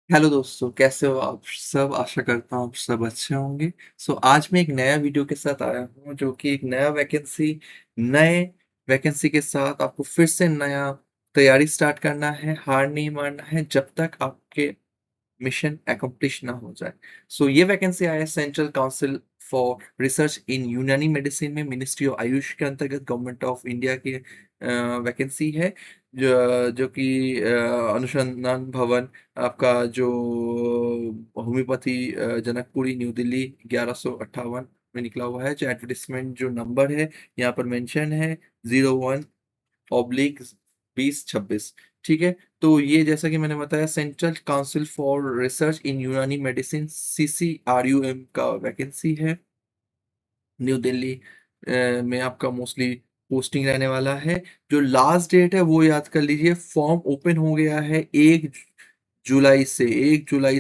Hello दोस्तों, कैसे हो आप सब? आशा करता हूँ आप सब अच्छे होंगे। आज मैं एक नया वीडियो के साथ आया हूँ जो कि एक नए वैकेंसी के साथ आपको फिर से नया तैयारी स्टार्ट करना है, हार नहीं मानना है जब तक आपके मिशन एक्कम्प्लिश ना हो जाए। ये वैकेंसी आया है सेंट्रल काउंसिल फॉर रिसर्च इन यूनानी मेडिसिन में, मिनिस्ट्री ऑफ आयुष के अंतर्गत गवर्नमेंट ऑफ इंडिया की वैकेंसी है। जो जो कि अनुसंधान भवन आपका जो होम्योपैथी जनकपुरी न्यू दिल्ली 1158 में निकला हुआ है। जो एडवर्टिजमेंट जो नंबर है यहाँ पर मेंशन है 01/2026। ठीक है। तो ये जैसा कि मैंने बताया सेंट्रल काउंसिल फॉर रिसर्च इन यूनानी मेडिसिन CCRUM का वैकेंसी है। न्यू दिल्ली में आपका मोस्टली पोस्टिंग रहने वाला है। जो लास्ट डेट है वो याद कर लीजिए, फॉर्म ओपन हो गया है 1 जुलाई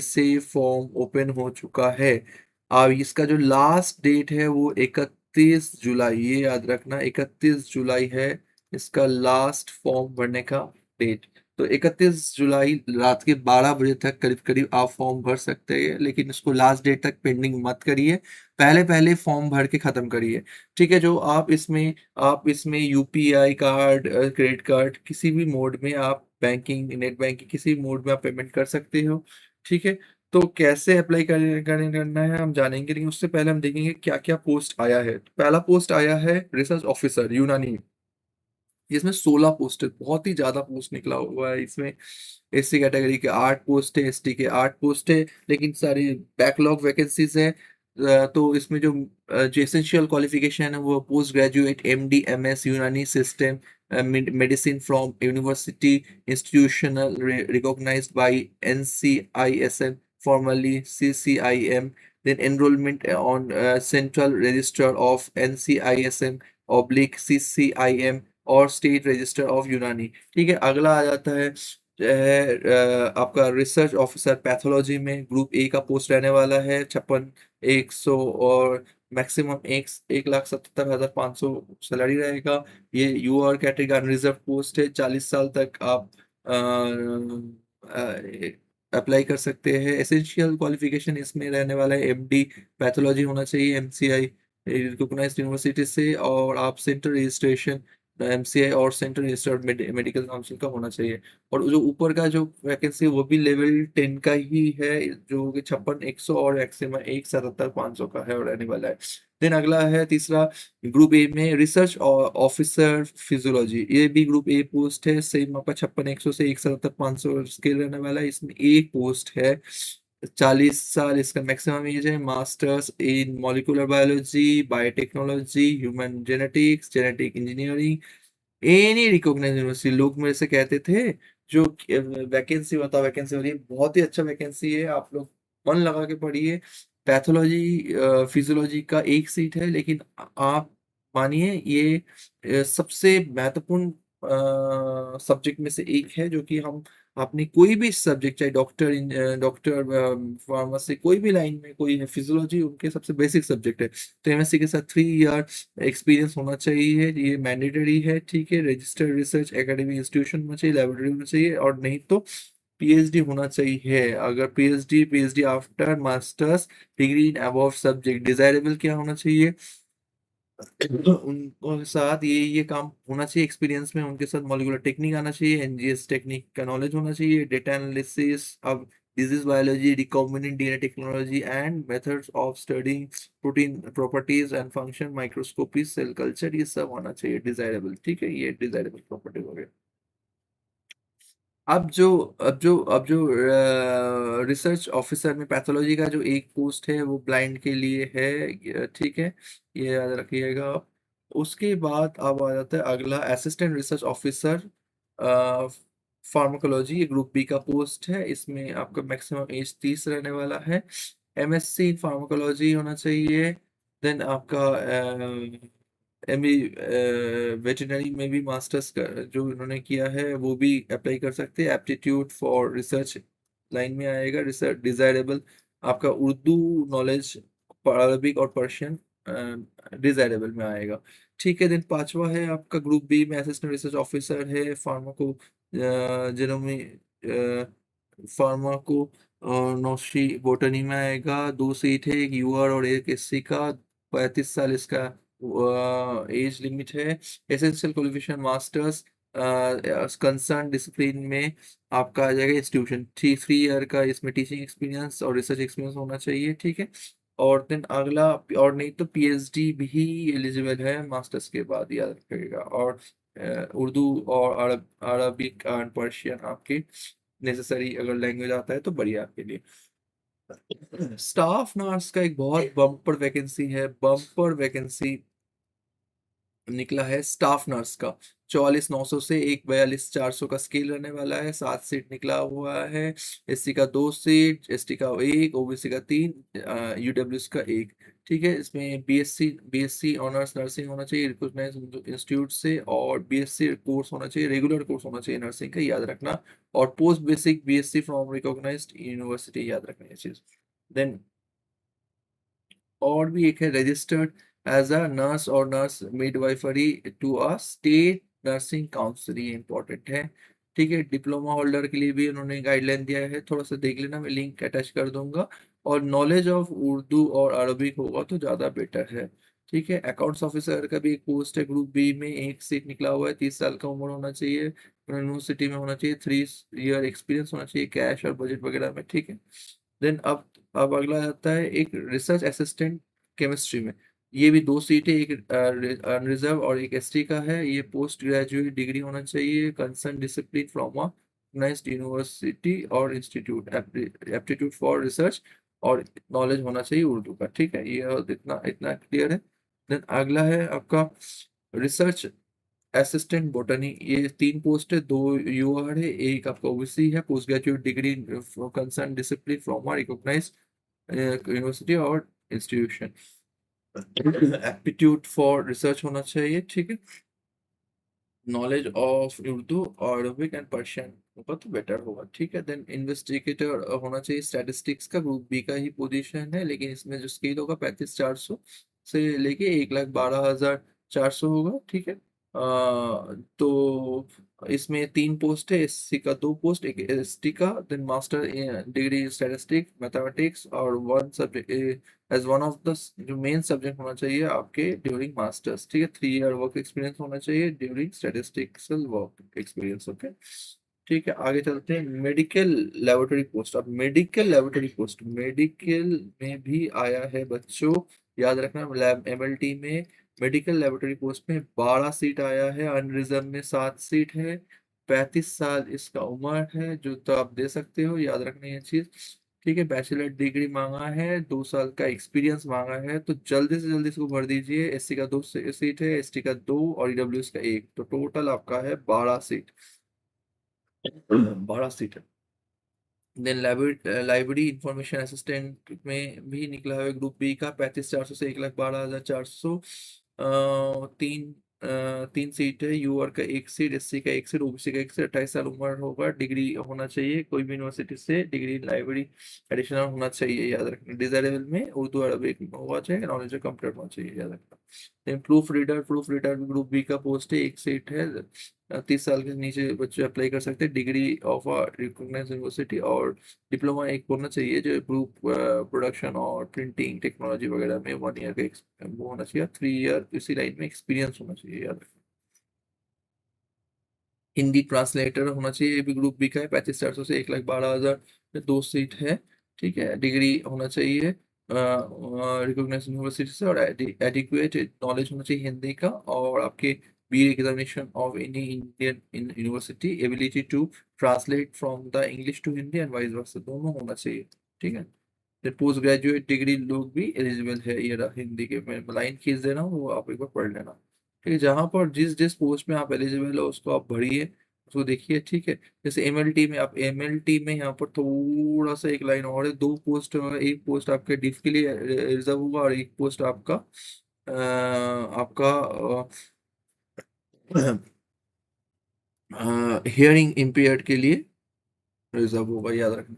से फॉर्म ओपन हो चुका है। अब इसका जो लास्ट डेट है वो 31 जुलाई, ये याद रखना 31 जुलाई है इसका लास्ट फॉर्म भरने का डेट। तो 31 जुलाई रात के 12 बजे तक करीब करीब आप फॉर्म भर सकते हैं, लेकिन इसको लास्ट डेट तक पेंडिंग मत करिए। पहले पहले फॉर्म भर के खत्म करिए। ठीक है। जो आप इसमें यूपीआई कार्ड, क्रेडिट कार्ड, किसी भी मोड में आप बैंकिंग, नेट बैंकिंग, किसी भी मोड में आप पेमेंट कर सकते हो। ठीक है। तो कैसे अप्लाई करना है हम जानेंगे, लेकिन उससे पहले हम देखेंगे क्या क्या पोस्ट आया है। तो पहला पोस्ट आया है रिसर्च ऑफिसर यूनानी। इसमें 16 पोस्ट है, बहुत ही ज्यादा पोस्ट निकला हुआ है इसमें। एससी कैटेगरी के 8 पोस्ट है, एसटी के 8 पोस्ट है, लेकिन सारी बैकलॉग वैकेंसीज है। तो इसमें जो एसेंशियल क्वालिफिकेशन है वो post graduate MD MS Unani system medicine from university institutional recognised by NCISM, formerly CCIM, then enrollment on central register of NCISM/CCIM और स्टेट रजिस्टर ऑफ यूनानी। ठीक है। अगला आ जाता है आपका रिसर्च ऑफिसर पैथोलॉजी में ग्रुप ए का पोस्ट रहने वाला है 56,100, और मैक्सिमम 1,77,500 सैलरी रहेगा। ये यूआर कैटेगरी अनरिजर्व पोस्ट है। 40 साल तक आप अप्लाई कर सकते हैं। एसेंशियल क्वालिफिकेशन इसमें रहने वाला है एमडी पैथोलॉजी होना चाहिए एमसीआई रिकॉग्नाइज्ड यूनिवर्सिटी से, और आप सेंटर रजिस्ट्रेशन एमसीआई और सेंट्रल रजिस्टर्ड मेडिकल काउंसिल का होना चाहिए। और जो ऊपर का जो वैकेंसी है वो भी लेवल 10 का ही है, जो कि 56,100 और मैक्सिमम 1,77,500 का है और रहने वाला है। देन अगला है तीसरा, ग्रुप ए में रिसर्च ऑफिसर फिजियोलॉजी। ये भी ग्रुप ए पोस्ट है, सेम आपका 56,100 से 1,77,500 स्केल रहने वाला है। इसमें एक पोस्ट है, 40 साल इसका मैक्सिमम एज है। Masters in molecular biology, biotechnology, human genetics, genetic engineering, any recognised university. लोग मेरे से कहते थे जो वैकेंसी बताओ वैकेंसी हो रही है, बहुत ही अच्छा वैकेंसी है, आप लोग मन लगा के पढ़िए। पैथोलॉजी फिजियोलॉजी का एक सीट है, लेकिन आप मानिए ये सबसे महत्वपूर्ण सब्जेक्ट में से एक है, जो कि हम आपने कोई भी सब्जेक्ट, चाहे डॉक्टर, फार्मेसी, कोई भी लाइन में कोई है, फिजियोलॉजी उनके सबसे बेसिक सब्जेक्ट है। तो एमएससी के साथ 3 ईयर एक्सपीरियंस होना चाहिए, ये मैंडेटरी है। ठीक है। रजिस्टर्ड रिसर्च एकेडमिक इंस्टीट्यूशन होना चाहिए, लाइब्रेरी होना चाहिए, और नहीं तो पीएचडी होना चाहिए। अगर PhD after masters degree in above subject. Desirable क्या होना चाहिए? उनके साथ ये काम होना चाहिए एक्सपीरियंस में, उनके साथ मॉलिक्यूलर टेक्निक आना चाहिए, एनजीएस टेक्निक का नॉलेज होना चाहिए, डेटा एनालिसिस, अब disease biology, recombinant DNA technology and methods of studying protein properties and function, microscopy, cell culture, ये सब होना चाहिए डिजायरेबल। ठीक है। ये डिजायरेबल प्रॉपर्टी हो गया। अब जो रिसर्च ऑफिसर में पैथोलॉजी का जो एक पोस्ट है वो ब्लाइंड के लिए है। ठीक है। ये याद रखिएगा आप। उसके बाद अब आ जाता है अगला, असिस्टेंट रिसर्च ऑफिसर फार्माकोलॉजी। ये ग्रुप बी का पोस्ट है। इसमें आपका मैक्सिमम एज 30 रहने वाला है। एमएससी इन फार्माकोलॉजी होना चाहिए। देन आपका एमबी वेटरनरी में भी मास्टर्स जो इन्होंने किया है वो भी अप्लाई कर सकते हैं। एप्टीट्यूड फॉर रिसर्च लाइन में आएगा। रिसर्च डिजायरेबल आपका उर्दू नॉलेज, अरबिक और पर्शियन डिजायरेबल में आएगा। ठीक है। दिन पांचवा है आपका ग्रुप बी में, असिस्टेंट रिसर्च ऑफिसर है फार्माको जेनोमी फार्माको नोशी बोटनी में आएगा। 2 सीट है, एक यूआर और एक एससी का। 35 साल इसका एज लिमिट है। Essential qualification masters concern discipline में आपका आ जाएगा इंस्टीट्यूशन। 3 ईयर का इसमें टीचिंग एक्सपीरियंस और रिसर्च एक्सपीरियंस होना चाहिए, ठीक है। और देन अगला, और नहीं तो पीएचडी भी एलिजिबल है मास्टर्स के बाद, याद रखिएगा। और उर्दू और अरबिक एंड पर्शियन आपके नेसेसरी अगर लैंग्वेज आता है तो बढ़िया आपके लिए। स्टाफ नर्स का एक बहुत बम्पर वैकेंसी है, बम्पर वैकेंसी निकला है स्टाफ नर्स का। 44,900 से 1,42,400 का स्केल रहने वाला है। 7 सीट निकला हुआ है। एससी का 2 सीट, एसटी का 1, ओबीसी का 3, यूडब्ल्यूएस का 1। ठीक है, इसमें बीएससी ऑनर्स नर्सिंग होना चाहिए रिकॉग्नाइज इंस्टीट्यूट से, और बीएससी कोर्स होना चाहिए, रेगुलर कोर्स होना चाहिए नर्सिंग का, याद रखना। और post basic BSc from recognised university, याद रखना ये चीज। देन और भी एक है, रजिस्टर्ड एज अ नर्स और nurse midwifery to a state nursing council, ये इंपॉर्टेंट है। ठीक है, डिप्लोमा होल्डर के लिए भी उन्होंने गाइडलाइन दिया है, थोड़ा सा देख लेना, मैं लिंक अटैच कर दूंगा। और नॉलेज ऑफ उर्दू और अरबिक होगा तो ज़्यादा बेटर है। ठीक है, अकाउंट्स ऑफिसर का भी एक पोस्ट है ग्रुप बी में, एक सीट निकला हुआ है। 30 साल का उम्र होना चाहिए, यूनिवर्सिटी में होना चाहिए, 3 ईयर एक्सपीरियंस होना चाहिए कैश और बजट वगैरह में। ठीक है। देन अब अगला आता है एक रिसर्च असिस्टेंट केमिस्ट्री में। ये भी 2 सीटें, एक अनरिजर्व और एक एसटी का है। ये पोस्ट ग्रेजुएट डिग्री होना चाहिए, concern discipline from a next university और इंस्टीट्यूट, एप्टीट्यूड फॉर रिसर्च और नॉलेज होना चाहिए उर्दू का। ठीक है, ये इतना इतना क्लियर है। देन अगला है आपका रिसर्च असिस्टेंट बोटनी। ये 3 पोस्ट है, 2 यूआर है, एक आपका ओबीसी है। Post graduate degree concern discipline from recognise university और इंस्टीट्यूशन, एप्टीट्यूड फॉर रिसर्च होना चाहिए। ठीक है, नॉलेज ऑफ उर्दू और अरबिक एंड पर्शियन होगा तो बेटर होगा। ठीक है, देन इन्वेस्टिगेटर होना चाहिए स्टैटिस्टिक्स का, ग्रुप बी का ही पोजीशन है, लेकिन इसमें जो स्केल होगा 35,400 से लेके 1,12,400 होगा। ठीक है, तो इसमें 3 पोस्ट है, एससी का 2 पोस्ट, एक एसटी का। Then master degree statistics mathematics, और one subject as one of the जो मेन सब्जेक्ट होना चाहिए आपके ड्यूरिंग मास्टर्स। ठीक है, 3 ईयर वर्क एक्सपीरियंस होना चाहिए during statistical work experience. Okay, ठीक है, आगे चलते हैं। Medical laboratory post. अब मेडिकल लेबोरेटरी पोस्ट मेडिकल में भी आया है बच्चों, याद रखना। लैब एमएलटी में मेडिकल लेबोरेटरी पोस्ट में 12 सीट आया है, अनरिजर्व में 7 सीट है। 35 साल इसका उम्र है, जो तो आप दे सकते हो, याद रखना ये चीज। ठीक है, बैचलर डिग्री मांगा है, 2 साल का एक्सपीरियंस मांगा है, तो जल्दी से जल्दी इसको भर दीजिए। एससी का 2 सीट है, एसटी का 2 और ईडब्ल्यूएस का 1, तो टोटल आपका है 12 सीट। 12 सीट है। देन लाइब्रेरी इंफॉर्मेशन असिस्टेंट में भी निकला है ग्रुप बी का, 35,400 से 1,12,400। तीन 3 सीट है, यूआर का 1 सीट, एससी का 1 सीट, ओबीसी का 1 सीट। 28 साल उम्र होगा, डिग्री होना चाहिए कोई भी यूनिवर्सिटी से, डिग्री लाइब्रेरी एडिशनल होना चाहिए, याद रखना। डिजायरेबल में उर्दू अरबिक होना चाहिए, नॉलेज कंप्लीट होना चाहिए, याद रखना। देन प्रूफ रीडर भी ग्रुप बी का पोस्ट है, 1 सीट है। 30 साल के नीचे बच्चे अप्लाई कर सकते हैं, degree of a recognised university, और डिप्लोमा एक होना चाहिए जो ग्रुप प्रोडक्शन और प्रिंटिंग टेक्नोलॉजी वगैरह में 1 ईयर का वो होना चाहिए, 3 ईयर इसी लाइन में एक्सपीरियंस होना चाहिए, याद रखना। हिंदी ट्रांसलेटर होना चाहिए, ये भी ग्रुप बी का है। 35,400 से 1,12,000, 2 सीट है। ठीक है, डिग्री होना चाहिए रिकॉग्नाइज्ड यूनिवर्सिटी से, और एडिक्वेट नॉलेज होना चाहिए हिंदी का, और आपके B examination of any Indian in university, ability to translate from the English to Hindi and vice versa, दोनों होना चाहिए। ठीक है, फिर पोस्ट ग्रेजुएट डिग्री लोग भी एलिजिबल है, ये रहा। हिंदी के मैं लाइन खींच दे रहा हूँ, वो आप एक बार पढ़ लेना। ठीक है, जहाँ पर जिस जिस पोस्ट में आप एलिजिबल हो उसको आप भरिए, उसको देखिए। ठीक है, जैसे एमएलटी में, आप एमएलटी में यहाँ पर थोड़ा सा एक लाइन और है, 2 पोस्ट होगा, एक पोस्ट आपके डिफ के लिए रिजर्व होगा, और एक पोस्ट आपका आपका हियरिंग इम्पेयर्ड के लिए रिजर्व होगा, याद रखना।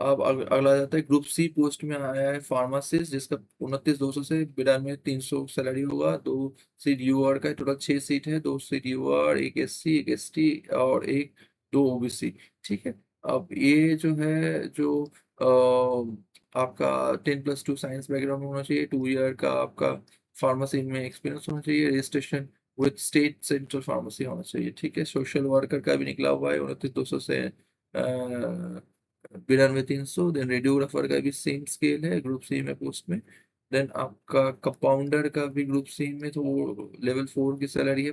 अब अगला जाता है ग्रुप सी पोस्ट में आया है फार्मासिस्ट, जिसका 29,200 से 92,300 सैलरी होगा। 2 सीट यूआर का, टोटल 6 सीट है। 2 सीट यूआर, एक एससी, एक एसटी और एक 2 ओबीसी। ठीक है, अब ये जो है जो आपका 10+2 साइंस बैकग्राउंड होना चाहिए, 2 ईयर का आपका फार्मेसी में एक्सपीरियंस होना चाहिए, registration with state central pharmacy होना चाहिए, ठीक है। सोशल वर्कर का भी निकला हुआ है 29,200 से 92,300। देन रेडियोग्राफर का भी सेम स्केल है ग्रुप सी में पोस्ट में। देन आपका कंपाउंडर का भी ग्रुप सी में, तो वो लेवल 4 की सैलरी है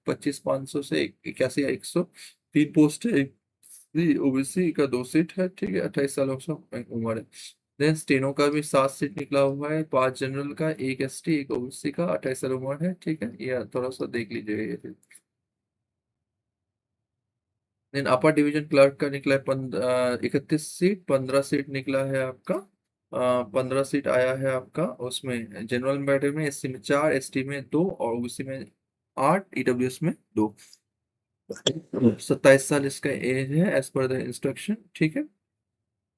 25,500 से 81,100। 3 पोस्ट है, ओबीसी का 2 सीट है, ठीक है, 28 सालों से उम्र है। देन स्टेनो का भी 7 सीट निकला हुआ है, 5 जनरल का, 1 एसटी, 1 ओबीसी का, 28 साल उम्र है, ठीक है। ये थोड़ा सा देख लीजिएगा ये। देन अपर डिवीजन क्लर्क का निकला है 31 सीट, 15 सीट निकला है आपका। 15 सीट आया है आपका उसमें, जनरल मैटर में एससी में 4, एसटी में 2 और ओबीसी में 8, ईडब्ल्यूएस में 2। 27 साल इसका एज है एज पर द इंस्ट्रक्शन, ठीक है।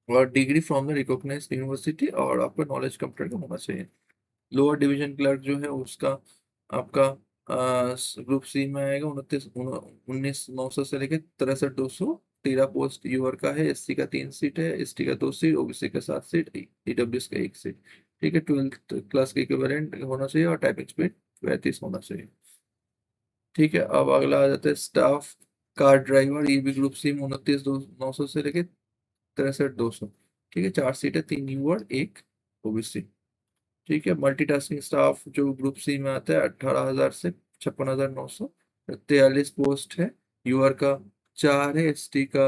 और degree from the recognised university, और आपका नॉलेज कंप्यूटर का होना चाहिए। लोअर डिवीजन क्लर्क जो है उसका आपका ग्रुप सी में आएगा, 19,900 से लेकर 63,200। 13 पोस्ट यूआर का है, एससी का 3 सीट है, एसटी का 2 सीट, ओबीसी का 7 सीट, ईडब्ल्यूएस का 1 सीट, ठीक है। 12th क्लास के इक्विवेलेंट होना चाहिए और टाइपिंग स्पीड 35 होना चाहिए, ठीक है। अब अगला आ जाता है स्टाफ कार ड्राइवर, ये भी ग्रुप सी में 29,900 से लेके 63,200, ठीक है। 4 सीट है, 3 यूआर 1 ओबीसी, ठीक है। मल्टीटास्किंग स्टाफ जो ग्रुप सी में आता है 18,000 से 56,900। 43 पोस्ट है, यूआर का 4 है, एसटी का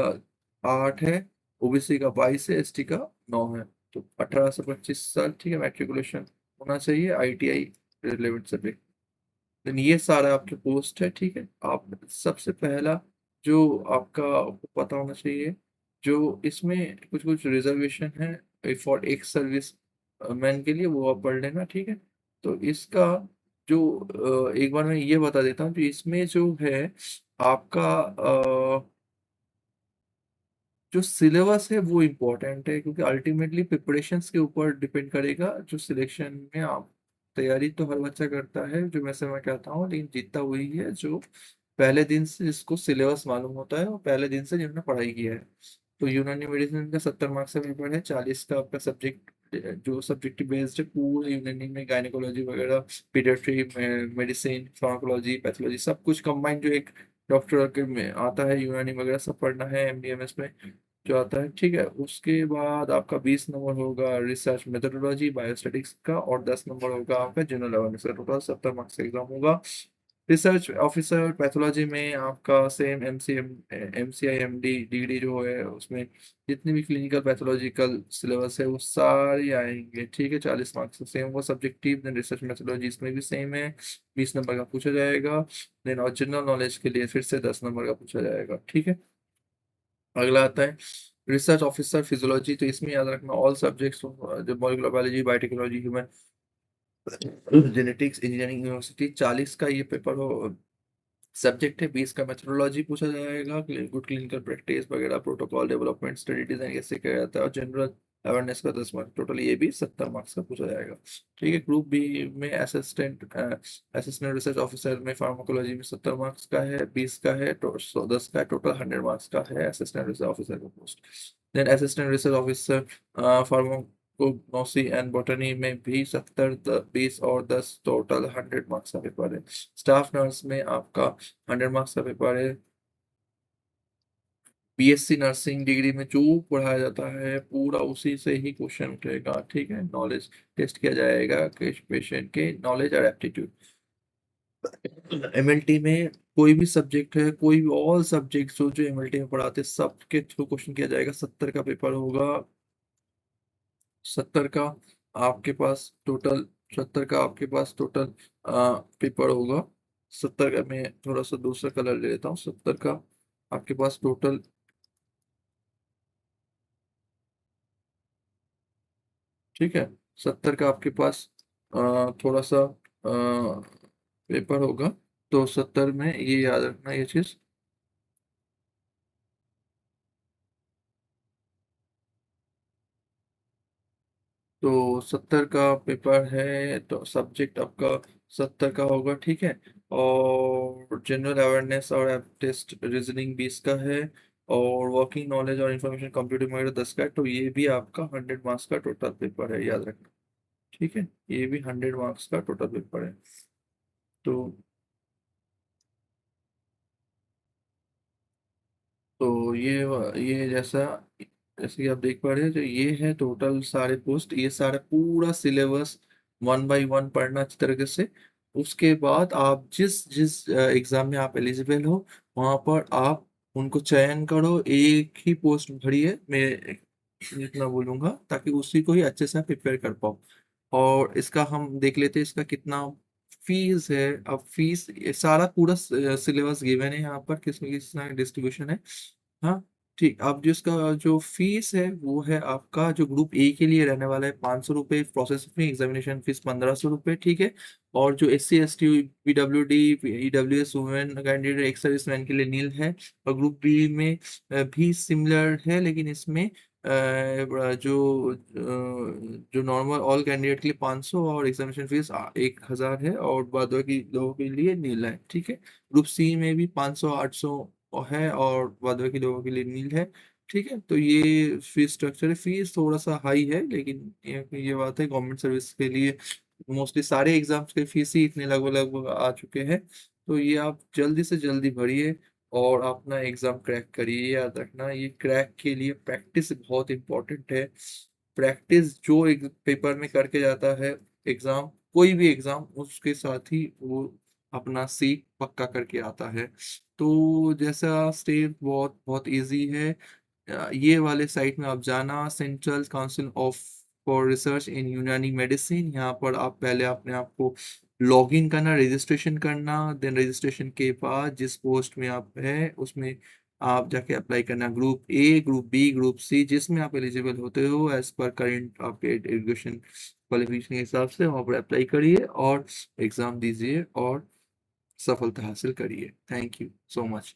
8 है, ओबीसी का 22 है, एसटी का 9 है। तो 18 से 25 साल, ठीक है। मैट्रिकुलेशन होना चाहिए, आईटीआई रिलेवेंट सब्जेक्ट। देन ये सारा आपके पोस्ट है, ठीक है। आप सबसे पहला जो आपका आपको पता होना चाहिए, जो इसमें कुछ कुछ रिजर्वेशन है फॉर एक्स सर्विस मैन के लिए, वो आप पढ़ लेना, ठीक है। तो इसका जो एक बार मैं ये बता देता हूँ, तो इसमें जो है आपका जो सिलेबस है वो इम्पोर्टेंट है, क्योंकि अल्टीमेटली प्रिपरेशंस के ऊपर डिपेंड करेगा जो सिलेक्शन में आप। तैयारी तो हर बच्चा करता है, जो मैं कहता हूँ, लेकिन जीतता वही है जो पहले दिन से जिसको सिलेबस मालूम होता है और पहले दिन से जिन्होंने पढ़ाई किया है। तो यूनानी मेडिसिन का 70 मार्क्स का पेपर है, 40 का आपका सब्जेक्ट जो सब्जेक्टिव बेस्ड है पूरे यूनानी में, गायनेकोलॉजी वगैरह, पीडियाट्री, मेडिसिन, फार्माकोलॉजी, पैथोलॉजी, सब कुछ कंबाइंड जो एक डॉक्टर के में आता है, यूनानी वगैरह सब पढ़ना है एमडीएमएस में जो आता है, ठीक है। उसके बाद आपका 20 नंबर होगा रिसर्च मेथोडोलॉजी बायोस्टैटिक्स का, और 10 नंबर होगा आपका जनरल अवेयरनेस का। टोटल 70 मार्क्स का एग्जाम होगा। रिसर्च ऑफिसर पैथोलॉजी में आपका सेम एमसीआई एमडी डिग्री जो है उसमें जितनी भी क्लिनिकल पैथोलॉजिकल सिलेबस है वो सारे आएंगे, ठीक है। 40 मार्क्स सेम होगा। सब्जेक्टिव देन रिसर्च मेथोलॉजी इसमें भी सेम है, 20 नंबर का पूछा जाएगा। देन और जनरल नॉलेज के लिए फिर से 10 नंबर का पूछा जाएगा, ठीक है। अगला आता है रिसर्च ऑफिसर फिजियोलॉजी, तो इसमें याद रखना ऑल सब्जेक्ट्स जो molecular biology, biotechnology, human genetics, engineering university, 40 का ये पेपर हो सब्जेक्ट है। 20 का मेथोडोलॉजी पूछा जाएगा, गुड क्लिनिकल प्रैक्टिस वगैरह, प्रोटोकॉल डेवलपमेंट, स्टडी डिजाइन कैसे किया जाता है, और जनरल अवेयरनेस का 10 मार्क्स। टोटल ये भी 70 मार्क्स का पूछा जाएगा, ठीक है। ग्रुप बी में असिस्टेंट रिसर्च ऑफिसर में फार्माकोलॉजी में 70 मार्क्स का है, 20 का है, 10 का है, टोटल 100 मार्क्स का है असिस्टेंट रिसर्च ऑफिसर का post. Then assistant research officer pharmacognosy and botany में भी 70, 20 और 10, टोटल 100 मार्क्स का पेपर है। स्टाफ नर्स में आपका 100 मार्क्स का पेपर है। बीएससी नर्सिंग डिग्री में जो पढ़ाया जाता है पूरा उसी से ही क्वेश्चन उठेगा, ठीक है। नॉलेज टेस्ट किया जाएगा कि पेशेंट के नॉलेज और एप्टीट्यूड। एमएलटी में कोई भी सब्जेक्ट है, कोई भी ऑल सब्जेक्ट जो एमएलटी में पढ़ाते हैं सबके थ्रू क्वेश्चन किया जाएगा। 70 का पेपर होगा। 70 का आपके पास टोटल 70 का आपके पास टोटल पेपर होगा। 70 का मैं थोड़ा सा दूसरा कलर ले लेता हूँ। 70 का आपके पास टोटल, ठीक है। 70 का आपके पास थोड़ा सा पेपर होगा। तो 70 में ये याद रखना ये चीज। तो 70 का पेपर है, तो सब्जेक्ट आपका 70 का होगा, ठीक है। और जनरल अवेयरनेस और टेस्ट रीजनिंग 20 का है। और वर्किंग नॉलेज और इन्फॉर्मेशन कंप्यूटर वगैरह 10 का है, तो ये भी आपका 100 मार्क्स का टोटल पेपर है, याद रखना। ठीक है, ये भी 100 मार्क्स का टोटल पेपर है। तो ये जैसा जैसे कि आप देख पा रहे हैं, जो ये है टोटल सारे पोस्ट, ये सारा पूरा सिलेबस 1 बाय 1 पढ़ना अच्छी तरीके से। उसके बाद आप जिस जिस एग्जाम में आप एलिजिबल हो, वहां पर आप उनको चयन करो, एक ही पोस्ट भरिए, मैं इतना बोलूंगा, ताकि उसी को ही अच्छे से प्रिपेयर कर पाओ। और इसका हम देख लेते हैं इसका कितना फीस है। अब फीस, ये सारा पूरा सिलेबस गिवन है यहाँ पर, किसमें कितना डिस्ट्रीब्यूशन है। हाँ, ठीक। अब जो इसका जो फीस है वो है आपका, जो ग्रुप ए के लिए रहने वाला है 500 रुपये, प्रोसेसिंग एग्जामिनेशन फीस 1500 रुपये, ठीक है। और जो SC ST PWD EWS women candidate ex serviceman के लिए नील है। और ग्रुप बी में भी सिमिलर है, लेकिन इसमें जो नॉर्मल ऑल कैंडिडेट के लिए 500 और एग्जामिनेशन फीस 1000 है, और बाद बाकी लोगों के लिए नील है, ठीक है। ग्रुप सी में भी 500 800 है, और बाद बाकी लोगों के लिए नील है, ठीक है। तो ये फीस स्ट्रक्चर है। फीस थोड़ा सा हाई है, लेकिन ये बात है, गवर्नमेंट सर्विस के लिए मोस्टली सारे एग्जाम्स के फीस ही इतने लगभग लगभग आ चुके हैं। तो ये आप जल्दी से जल्दी भरिए और अपना एग्जाम क्रैक करिए। याद रखना, ये क्रैक के लिए प्रैक्टिस बहुत इंपॉर्टेंट है। प्रैक्टिस जो एक पेपर में करके जाता है एग्जाम, कोई भी एग्जाम, उसके साथ ही वो अपना सीट पक्का करके आता है। तो जैसा स्टेप बहुत बहुत इजी है। ये वाले साइट में आप जाना, central council of for research इन यूनानी मेडिसिन, यहाँ पर आप पहले अपने आप को लॉग इन करना, रजिस्ट्रेशन करना। देन रजिस्ट्रेशन के बाद जिस पोस्ट में आप हैं उसमें आप जाके अप्लाई करना, group A, group B, group C, जिसमें आप एलिजिबल होते हो एज पर करेंट आपके एजुकेशन क्वालिफिकेशन के हिसाब से, वहाँ पर अप्लाई करिए और एग्जाम दीजिए और सफलता हासिल करिए। Thank you so much.